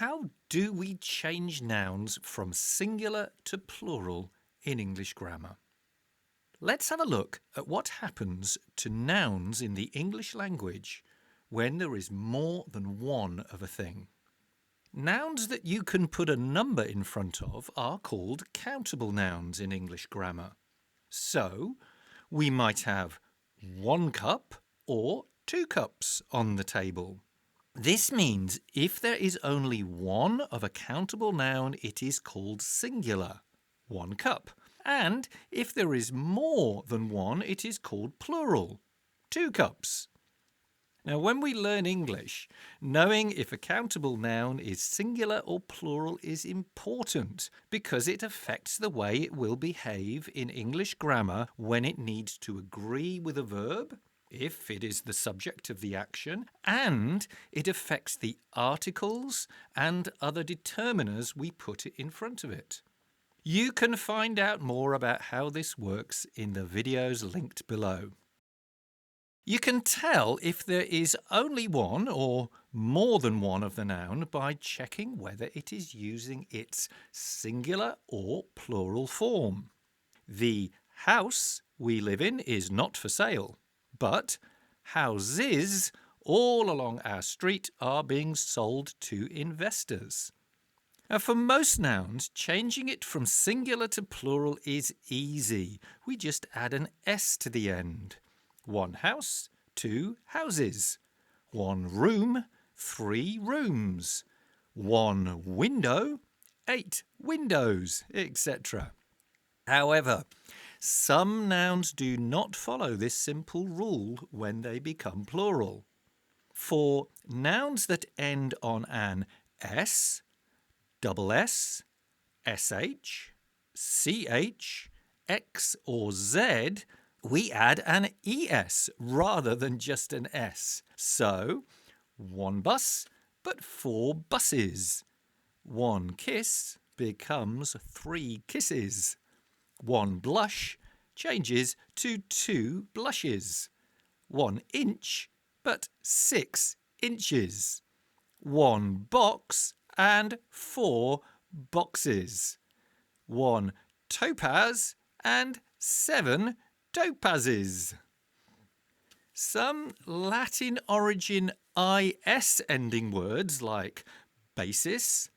how do we change nouns from singular to plural in English grammar? Let's have a look at what happens to nouns in the English language when there is more than one of a thing. Nouns that you can put a number in front of are called countable nouns in English grammar. So, we might have 1 cup or 2 cups on the table. This means if there is only one of a countable noun, it is called singular, 1 cup. And if there is more than one, it is called plural, 2 cups. Now, when we learn English, knowing if a countable noun is singular or plural is important because it affects the way it will behave in English grammar when it needs to agree with a verb, if it is the subject of the action, and it affects the articles and other determiners we put in front of it. You can find out more about how this works in the videos linked below. You can tell if there is only one or more than one of the noun by checking whether it is using its singular or plural form. The house we live in is not for sale, but houses all along our street are being sold to investors. Now, for most nouns, changing it from singular to plural is easy. We just add an S to the end. 1 house, 2 houses. 1 room, 3 rooms. 1 window, 8 windows, etc. However, some nouns do not follow this simple rule when they become plural. For nouns that end on an S, double S, SH, CH, X or Z, we add an ES rather than just an S. So, 1 bus, but 4 buses. 1 kiss becomes 3 kisses. 1 blush changes to 2 blushes. 1 inch, but 6 inches. 1 box and 4 boxes. 1 topaz and 7 topazes. Some Latin origin IS ending words like basis,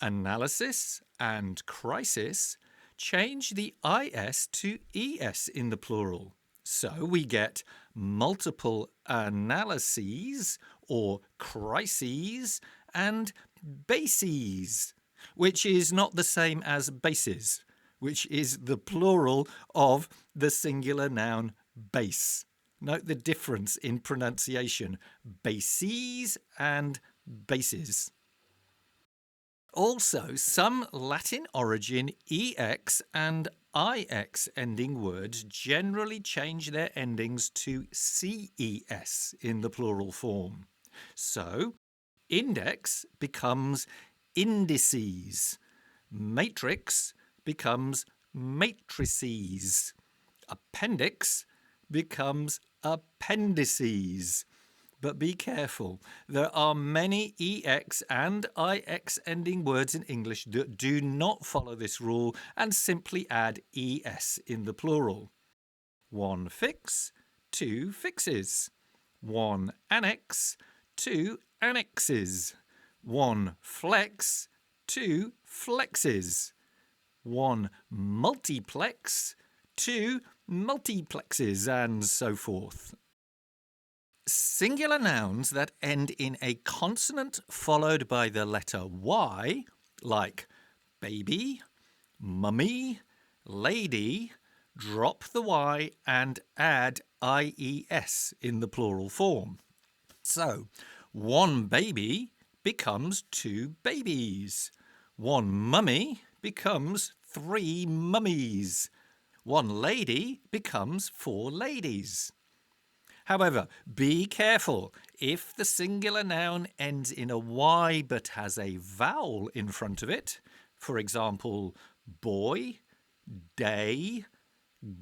analysis and crisis change the IS to ES in the plural. So we get multiple analyses or crises and bases, which is not the same as bases, which is the plural of the singular noun base. Note the difference in pronunciation, bases and bases. Also, some Latin origin EX and IX ending words generally change their endings to CES in the plural form. So, index becomes indices, matrix becomes matrices, appendix becomes appendices. But be careful, there are many EX and IX ending words in English that do not follow this rule and simply add ES in the plural. 1 fix, 2 fixes. 1 annex, 2 annexes. 1 flex, 2 flexes. 1 multiplex, 2 multiplexes, and so forth. Singular nouns that end in a consonant followed by the letter Y, like baby, mummy, lady, drop the Y and add IES in the plural form. So, 1 baby becomes 2 babies. 1 mummy becomes 3 mummies. 1 lady becomes 4 ladies. However, be careful. If the singular noun ends in a Y but has a vowel in front of it, for example, boy, day,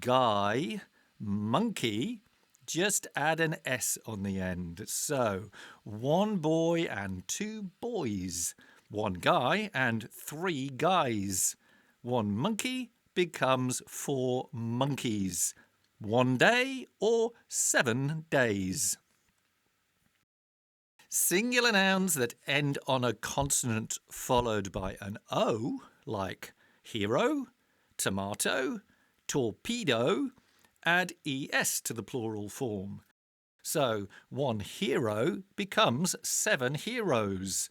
guy, monkey, just add an S on the end. So, 1 boy and 2 boys. One guy and 3 guys. One monkey becomes 4 monkeys. One day or 7 days. Singular nouns that end on a consonant followed by an O, like hero, tomato, torpedo, add es to the plural form. So, one hero becomes 7 heroes.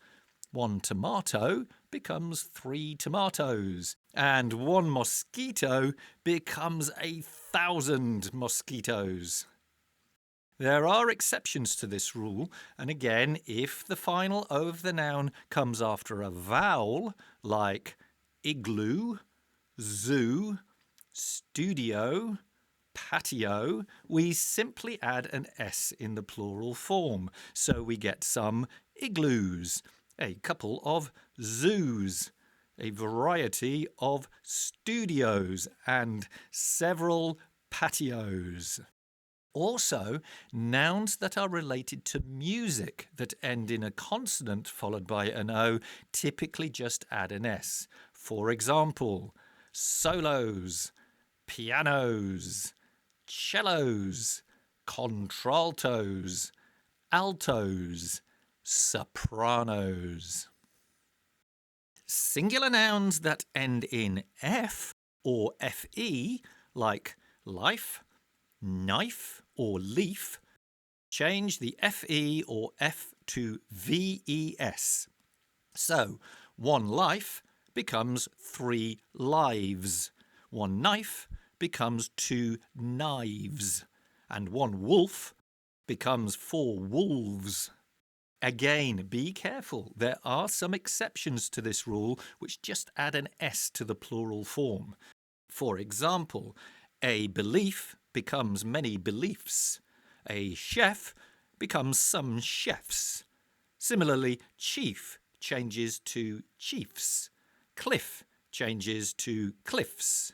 One tomato becomes 3 tomatoes. And one mosquito becomes 1,000 mosquitoes. There are exceptions to this rule, and again, if the final O of the noun comes after a vowel, like igloo, zoo, studio, patio, we simply add an S in the plural form. So we get some igloos, a couple of zoos, a variety of studios, and several patios. Also, nouns that are related to music that end in a consonant followed by an O typically just add an S. For example, solos, pianos, cellos, contraltos, altos, sopranos. Singular nouns that end in F or FE, like life, knife or leaf, change the FE or F to VES. So, one life becomes 3 lives. One knife becomes 2 knives. And one wolf becomes 4 wolves. Again, be careful. There are some exceptions to this rule which just add an S to the plural form. For example, a belief becomes many beliefs. A chef becomes some chefs. Similarly, chief changes to chiefs. Cliff changes to cliffs.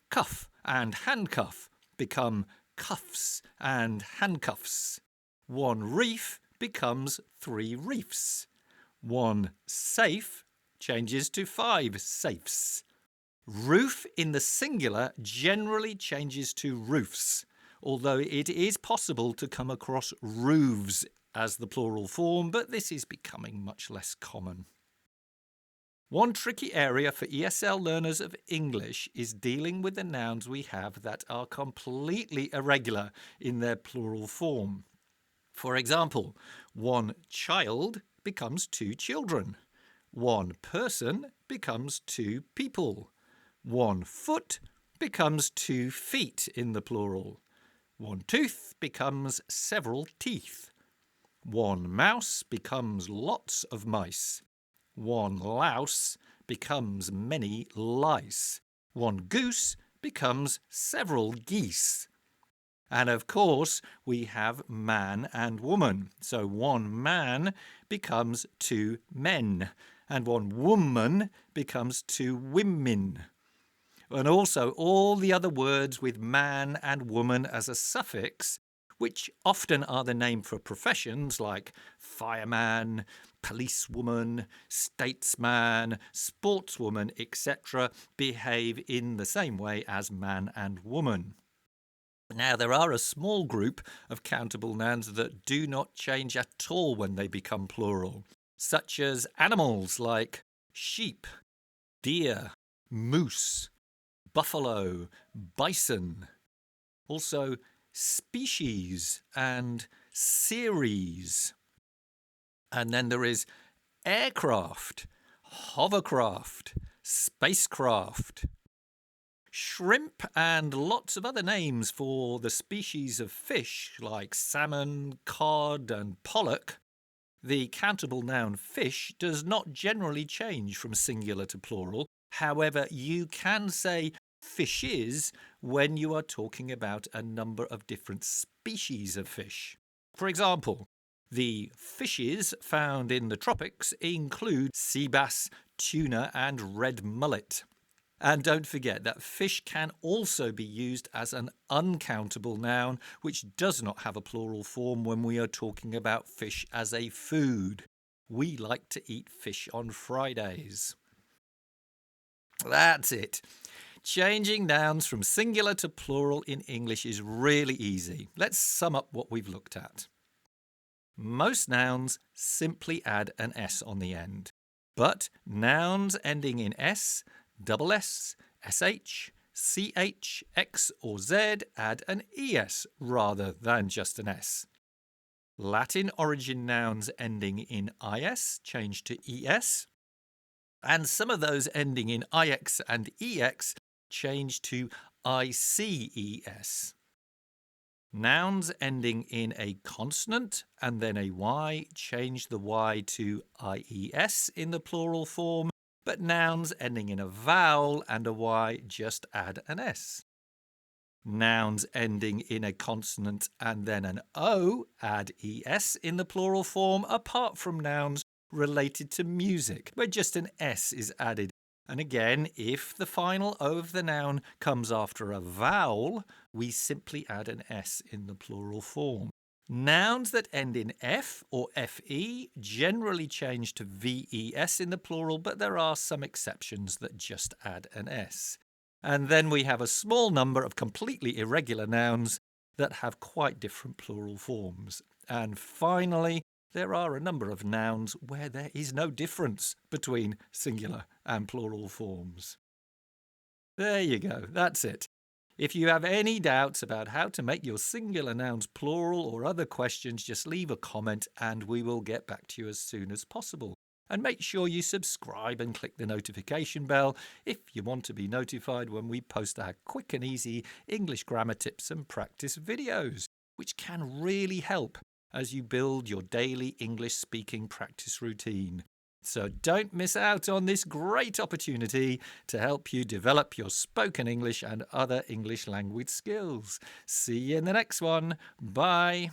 Cuff and handcuff become cuffs and handcuffs. One reef becomes 3 reefs. One safe changes to 5 safes. Roof in the singular generally changes to roofs, although it is possible to come across roofs as the plural form, but this is becoming much less common. One tricky area for ESL learners of English is dealing with the nouns we have that are completely irregular in their plural form. For example, one child becomes 2 children. One person becomes 2 people. One foot becomes 2 feet in the plural. One tooth becomes several teeth. One mouse becomes lots of mice. One louse becomes many lice. One goose becomes several geese. And of course, we have man and woman. So one man becomes 2 men. And one woman becomes 2 women. And also all the other words with man and woman as a suffix, which often are the name for professions like fireman, policewoman, statesman, sportswoman, etc., behave in the same way as man and woman. Now, there are a small group of countable nouns that do not change at all when they become plural, such as animals like sheep, deer, moose, buffalo, bison. Also, species and series. And then there is aircraft, hovercraft, spacecraft, shrimp, and lots of other names for the species of fish like salmon, cod, and pollock. The countable noun fish does not generally change from singular to plural. However, you can say fishes when you are talking about a number of different species of fish. For example, the fishes found in the tropics include sea bass, tuna, and red mullet. And don't forget that fish can also be used as an uncountable noun, which does not have a plural form when we are talking about fish as a food. We like to eat fish on Fridays. That's it. Changing nouns from singular to plural in English is really easy. Let's sum up what we've looked at. Most nouns simply add an S on the end. But nouns ending in S, double S, SH, CH, X or Z add an ES rather than just an S. Latin origin nouns ending in IS change to ES. And some of those ending in IX and EX change to ICES. Nouns ending in a consonant and then a Y change the Y to IES in the plural form, but nouns ending in a vowel and a Y just add an S. Nouns ending in a consonant and then an O add ES in the plural form, apart from nouns related to music, where just an S is added. And again, if the final O of the noun comes after a vowel, we simply add an S in the plural form. Nouns that end in F or FE generally change to VES in the plural, but there are some exceptions that just add an S. And then we have a small number of completely irregular nouns that have quite different plural forms. And finally, there are a number of nouns where there is no difference between singular and plural forms. There you go, that's it. If you have any doubts about how to make your singular nouns plural or other questions, just leave a comment and we will get back to you as soon as possible. And make sure you subscribe and click the notification bell if you want to be notified when we post our quick and easy English grammar tips and practice videos, which can really help as you build your daily English speaking practice routine. So don't miss out on this great opportunity to help you develop your spoken English and other English language skills. See you in the next one. Bye.